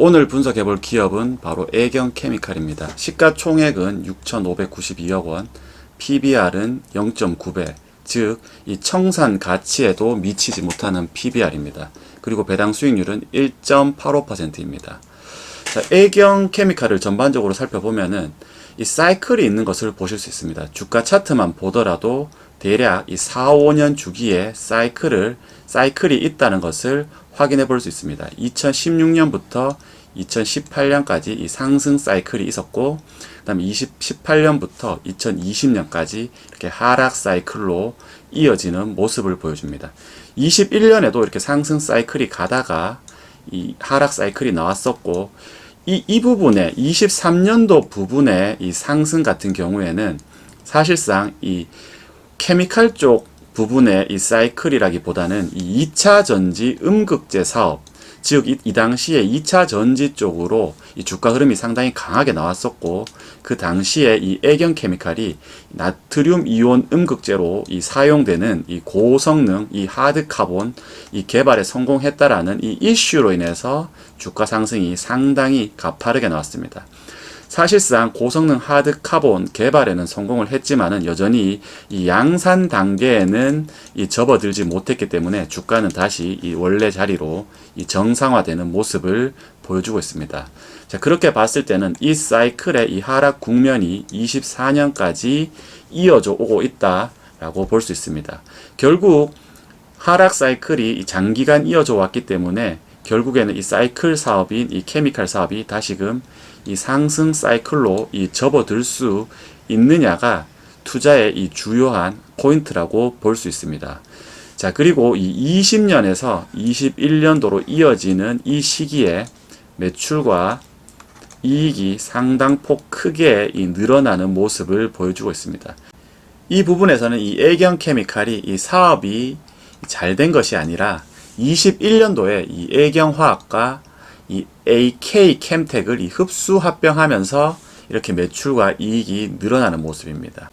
오늘 분석해 볼 기업은 바로 애경케미칼입니다. 시가총액은 6,592억 원, PBR은 0.9배, 즉 이 청산 가치에도 미치지 못하는 PBR입니다. 그리고 배당 수익률은 1.85%입니다. 애경케미칼을 전반적으로 살펴보면은 이 사이클이 있는 것을 보실 수 있습니다. 주가 차트만 보더라도 대략 이 4, 5년 주기에 사이클이 있다는 것을 확인해 볼 수 있습니다. 2016년부터 2018년까지 이 상승 사이클이 있었고, 그 다음에 2018년부터 2020년까지 이렇게 하락 사이클로 이어지는 모습을 보여줍니다. 21년에도 이렇게 상승 사이클이 가다가 이 하락 사이클이 나왔었고, 이 부분에 23년도 부분의 이 상승 같은 경우에는 사실상 이 케미칼 쪽 부분의 이 사이클이라기보다는 이 2차 전지 음극재 사업, 즉 이 당시에 2차 전지 쪽으로 이 주가 흐름이 상당히 강하게 나왔었고, 그 당시에 이 애경케미칼이 나트륨 이온 음극재로 이 사용되는 이 고성능 이 하드카본 이 개발에 성공했다라는 이 이슈로 인해서 주가 상승이 상당히 가파르게 나왔습니다. 사실상 고성능 하드카본 개발에는 성공을 했지만은 여전히 이 양산 단계에는 이 접어들지 못했기 때문에 주가는 다시 이 원래 자리로 이 정상화되는 모습을 보여주고 있습니다. 자, 그렇게 봤을 때는 이 사이클의 이 하락 국면이 24년까지 이어져 오고 있다라고 볼 수 있습니다. 결국 하락 사이클이 장기간 이어져 왔기 때문에 결국에는 이 사이클 사업인 이 케미칼 사업이 다시금 이 상승 사이클로 이 접어들 수 있느냐가 투자의 이 주요한 포인트라고 볼 수 있습니다. 자, 그리고 이 20년에서 21년도로 이어지는 이 시기에 매출과 이익이 상당폭 크게 이 늘어나는 모습을 보여주고 있습니다. 이 부분에서는 이 애경케미칼이 이 사업이 잘 된 것이 아니라 21년도에 이 애경화학과 이 AK캠텍을 이 흡수 합병하면서 이렇게 매출과 이익이 늘어나는 모습입니다.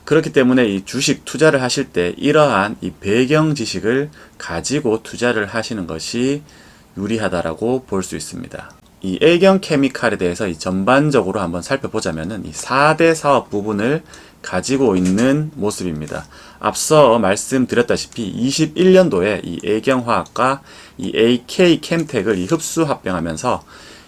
그렇기 때문에 이 주식 투자를 하실 때 이러한 이 배경 지식을 가지고 투자를 하시는 것이 유리하다라고 볼 수 있습니다. 이 애경케미칼에 대해서 이 전반적으로 한번 살펴보자면은 이 4대 사업 부분을 가지고 있는 모습입니다. 앞서 말씀드렸다시피 21년도에 이 애경화학과 이 AK캠텍을 이 흡수 합병하면서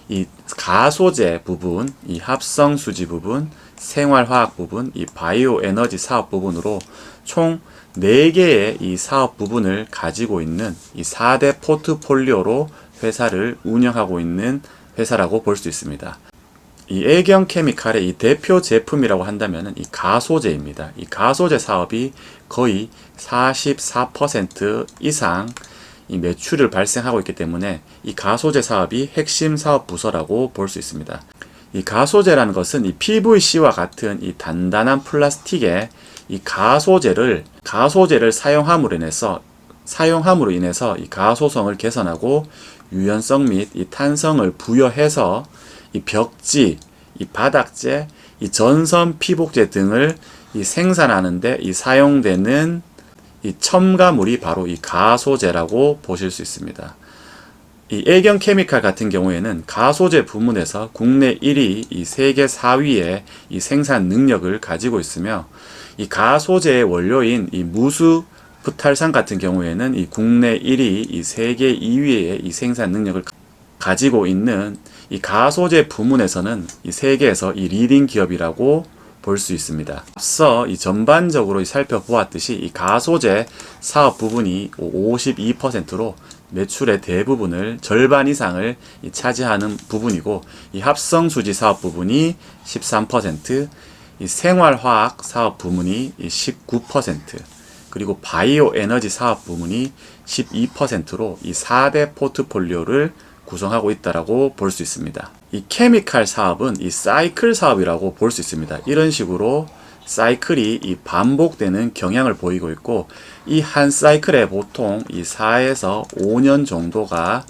이 가소제 부분, 이 합성수지 부분, 생활화학 부분, 이 바이오 에너지 사업 부분으로 총 4개의 이 사업 부분을 가지고 있는 이 4대 포트폴리오로 회사를 운영하고 있는 회사라고 볼 수 있습니다. 이 애경케미칼의 이 대표 제품이라고 한다면 이 가소제입니다. 이 가소제 사업이 거의 44% 이상 이 매출을 발생하고 있기 때문에 이 가소제 사업이 핵심 사업 부서라고 볼 수 있습니다. 이 가소제라는 것은 이 PVC와 같은 이 단단한 플라스틱에 이 가소제를 사용함으로 인해서 이 가소성을 개선하고 유연성 및 이 탄성을 부여해서 이 벽지, 이 바닥재, 이 전선 피복제 등을 이 생산하는데 이 사용되는 이 첨가물이 바로 이 가소제라고 보실 수 있습니다. 이 애경케미칼 같은 경우에는 가소제 부문에서 국내 1위, 이 세계 4위의 이 생산 능력을 가지고 있으며, 이 가소제의 원료인 이 무수 부탈산 같은 경우에는 이 국내 1위, 이 세계 2위의 이 생산 능력을 가지고 있는 이 가소제 부문에서는 이 세계에서 이 리딩 기업이라고 볼 수 있습니다. 앞서 이 전반적으로 살펴보았듯이 이 가소제 사업 부분이 52%로 매출의 대부분을 절반 이상을 차지하는 부분이고, 이 합성수지 사업 부분이 13%, 이 생활화학 사업 부문이 19%, 그리고 바이오 에너지 사업 부문이 12%로 이 4대 포트폴리오를 구성하고 있다라고 볼 수 있습니다. 이 케미칼 사업은 이 사이클 사업이라고 볼 수 있습니다. 이런 식으로 사이클이 이 반복되는 경향을 보이고 있고, 이 한 사이클에 보통 이 4에서 5년 정도가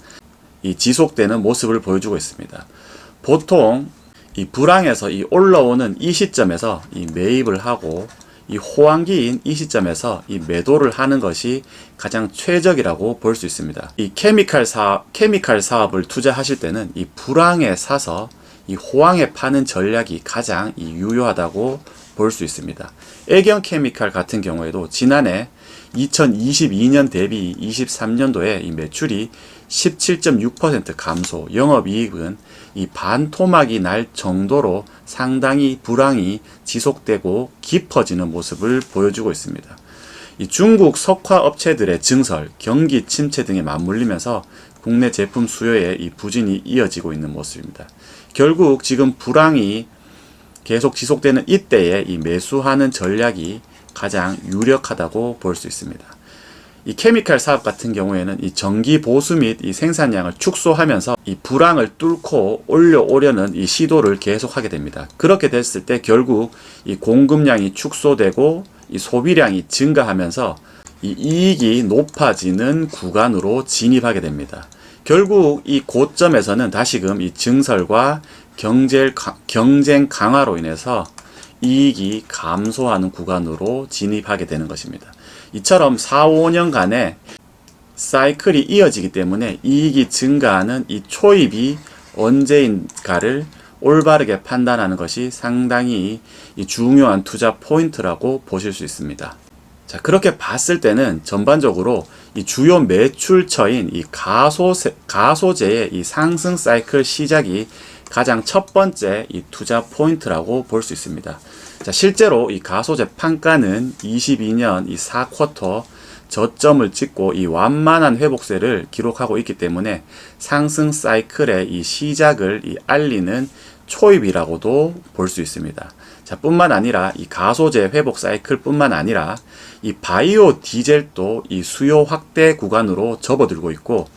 이 지속되는 모습을 보여주고 있습니다. 보통 이 불황에서 이 올라오는 이 시점에서 이 매입을 하고 이 호황기인 이 시점에서 이 매도를 하는 것이 가장 최적이라고 볼 수 있습니다. 이 케미칼 사업을 투자하실 때는 이 불황에 사서 이 호황에 파는 전략이 가장 유효하다고 볼 수 있습니다. 애경 케미칼 같은 경우에도 지난해 2022년 대비 23년도에 이 매출이 17.6% 감소, 영업이익은 이 반토막이 날 정도로 상당히 불황이 지속되고 깊어지는 모습을 보여주고 있습니다. 이 중국 석화 업체들의 증설, 경기 침체 등에 맞물리면서 국내 제품 수요에 이 부진이 이어지고 있는 모습입니다. 결국 지금 불황이 계속 지속되는 이때에 이 매수하는 전략이 가장 유력하다고 볼 수 있습니다. 이 케미칼 사업 같은 경우에는 이 전기 보수 및 이 생산량을 축소하면서 이 불황을 뚫고 올려오려는 이 시도를 계속하게 됩니다. 그렇게 됐을 때 결국 이 공급량이 축소되고 이 소비량이 증가하면서 이 이익이 높아지는 구간으로 진입하게 됩니다. 결국 이 고점에서는 다시금 이 증설과 경쟁 강화로 인해서 이익이 감소하는 구간으로 진입하게 되는 것입니다. 이처럼 4, 5년간의 사이클이 이어지기 때문에 이익이 증가하는 이 초입이 언제인가를 올바르게 판단하는 것이 상당히 중요한 투자 포인트라고 보실 수 있습니다. 자, 그렇게 봤을 때는 전반적으로 이 주요 매출처인 이 가소제의 이 상승 사이클 시작이 가장 첫 번째 이 투자 포인트라고 볼 수 있습니다. 자, 실제로 이 가소제 판가는 22년 이 4쿼터 저점을 찍고 이 완만한 회복세를 기록하고 있기 때문에 상승 사이클의 이 시작을 알리는 초입이라고도 볼 수 있습니다. 자, 뿐만 아니라 이 가소제 회복 사이클 뿐만 아니라 이 바이오 디젤도 이 수요 확대 구간으로 접어들고 있고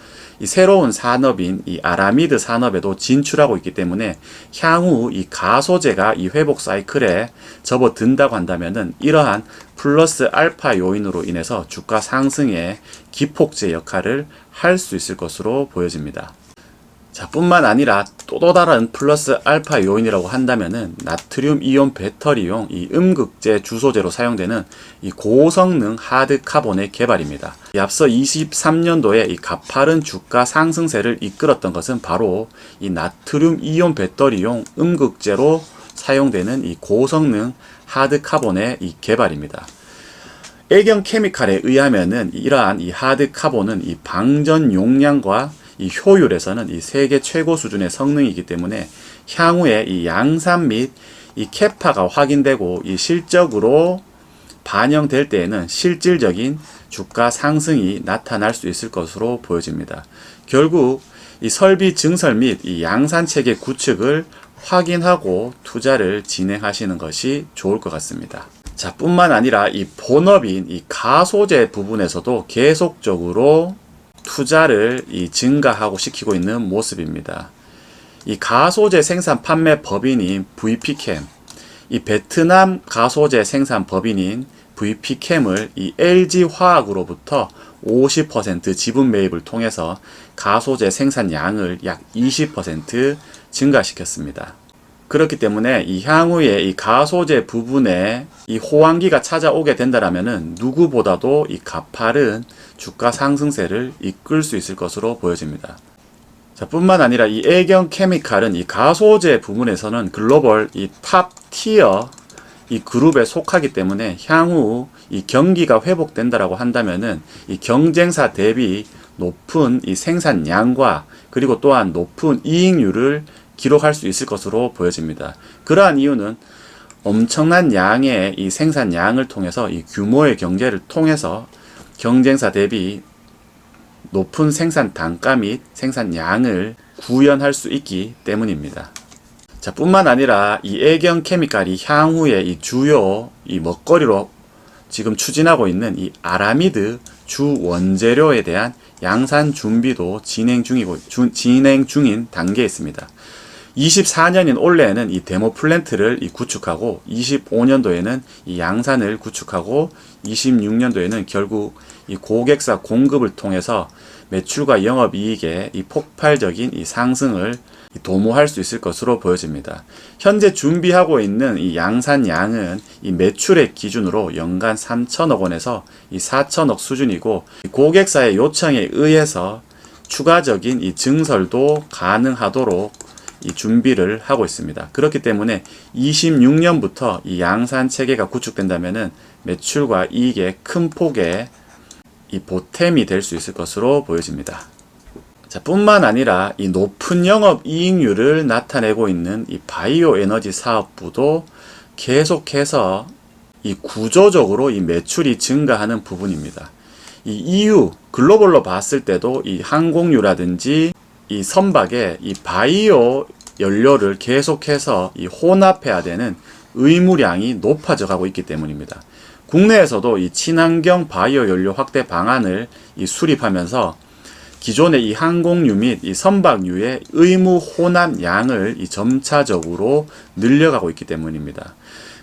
이 새로운 산업인 이 아라미드 산업에도 진출하고 있기 때문에 향후 이 가소제가 이 회복 사이클에 접어든다고 한다면은 이러한 플러스 알파 요인으로 인해서 주가 상승의 기폭제 역할을 할 수 있을 것으로 보여집니다. 자, 뿐만 아니라 또 다른 플러스 알파 요인이라고 한다면은 나트륨 이온 배터리용 이 음극재 주소제로 사용되는 이 고성능 하드 카본의 개발입니다. 앞서 23년도에 이 가파른 주가 상승세를 이끌었던 것은 바로 이 나트륨 이온 배터리용 음극재로 사용되는 이 고성능 하드 카본의 이 개발입니다. 애경 케미칼에 의하면은 이러한 이 하드 카본은 이 방전 용량과 이 효율에서는 이 세계 최고 수준의 성능이기 때문에 향후에 이 양산 및 이 캐파가 확인되고 이 실적으로 반영될 때에는 실질적인 주가 상승이 나타날 수 있을 것으로 보여집니다. 결국 이 설비 증설 및 이 양산 체계 구축을 확인하고 투자를 진행하시는 것이 좋을 것 같습니다. 자, 뿐만 아니라 이 본업인 이 가소제 부분에서도 계속적으로 투자를 증가하고 시키고 있는 모습입니다. 이 가소제 생산 판매 법인인 VPchem, 이 베트남 가소제 생산 법인인 VPchem을 이 LG화학으로부터 50% 지분 매입을 통해서 가소제 생산량을 약 20% 증가시켰습니다. 그렇기 때문에 이 향후에 이 가소제 부분에 이 호황기가 찾아오게 된다라면은 누구보다도 이 가파른 주가 상승세를 이끌 수 있을 것으로 보여집니다. 자, 뿐만 아니라 이 애경 케미칼은 이 가소제 부분에서는 글로벌 이 탑 티어 이 그룹에 속하기 때문에 향후 이 경기가 회복된다라고 한다면은 이 경쟁사 대비 높은 이 생산량과 그리고 또한 높은 이익률을 기록할 수 있을 것으로 보여집니다. 그러한 이유는 엄청난 양의 이 생산량을 통해서 이 규모의 경제를 통해서 경쟁사 대비 높은 생산 단가 및 생산량을 구현할 수 있기 때문입니다. 자, 뿐만 아니라 이 애경 케미칼이 향후에 이 주요 이 먹거리로 지금 추진하고 있는 이 아라미드 주 원재료에 대한 양산 준비도 진행 중인 단계에 있습니다. 24년인 올해에는 이 데모 플랜트를 구축하고 25년도에는 이 양산을 구축하고 26년도에는 결국 이 고객사 공급을 통해서 매출과 영업이익의 이 폭발적인 이 상승을 도모할 수 있을 것으로 보여집니다. 현재 준비하고 있는 이 양산량은 이 매출액 기준으로 연간 3천억 원에서 이 4천억 수준이고, 고객사의 요청에 의해서 추가적인 이 증설도 가능하도록 이 준비를 하고 있습니다. 그렇기 때문에 26년부터 이 양산 체계가 구축된다면은 매출과 이익의 큰 폭의 이 보탬이 될 수 있을 것으로 보여집니다. 자, 뿐만 아니라 이 높은 영업 이익률을 나타내고 있는 이 바이오 에너지 사업부도 계속해서 이 구조적으로 이 매출이 증가하는 부분입니다. 이 EU 글로벌로 봤을 때도 이 항공유라든지 이 선박에 이 바이오 연료를 계속해서 이 혼합해야 되는 의무량이 높아져 가고 있기 때문입니다. 국내에서도 이 친환경 바이오 연료 확대 방안을 이 수립하면서 기존의 이 항공유 및 이 선박유의 의무 혼합량을 이 점차적으로 늘려가고 있기 때문입니다.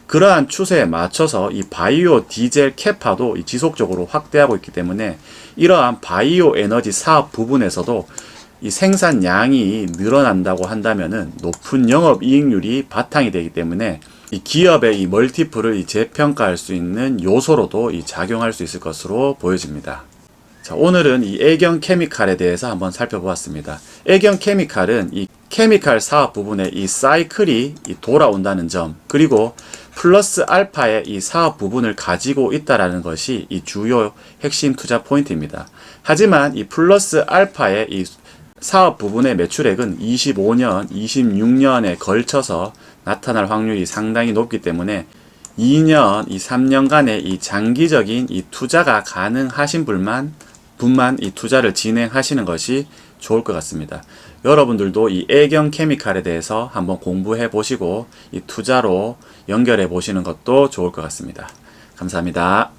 그러한 추세에 맞춰서 이 바이오 디젤 캐파도 이 지속적으로 확대하고 있기 때문에 이러한 바이오 에너지 사업 부분에서도 이 생산량이 늘어난다고 한다면은 높은 영업 이익률이 바탕이 되기 때문에 이 기업의 이 멀티플을 이 재평가할 수 있는 요소로도 이 작용할 수 있을 것으로 보여집니다. 자, 오늘은 이 애경 케미칼에 대해서 한번 살펴보았습니다. 애경 케미칼은 이 케미칼 사업 부분에 이 사이클이 이 돌아온다는 점, 그리고 플러스 알파의 이 사업 부분을 가지고 있다라는 것이 이 주요 핵심 투자 포인트입니다. 하지만 이 플러스 알파의 이 사업 부분의 매출액은 25년, 26년에 걸쳐서 나타날 확률이 상당히 높기 때문에 2년, 이 3년간의 이 장기적인 이 투자가 가능하신 분만 이 투자를 진행하시는 것이 좋을 것 같습니다. 여러분들도 이 애경 케미칼에 대해서 한번 공부해 보시고 이 투자로 연결해 보시는 것도 좋을 것 같습니다. 감사합니다.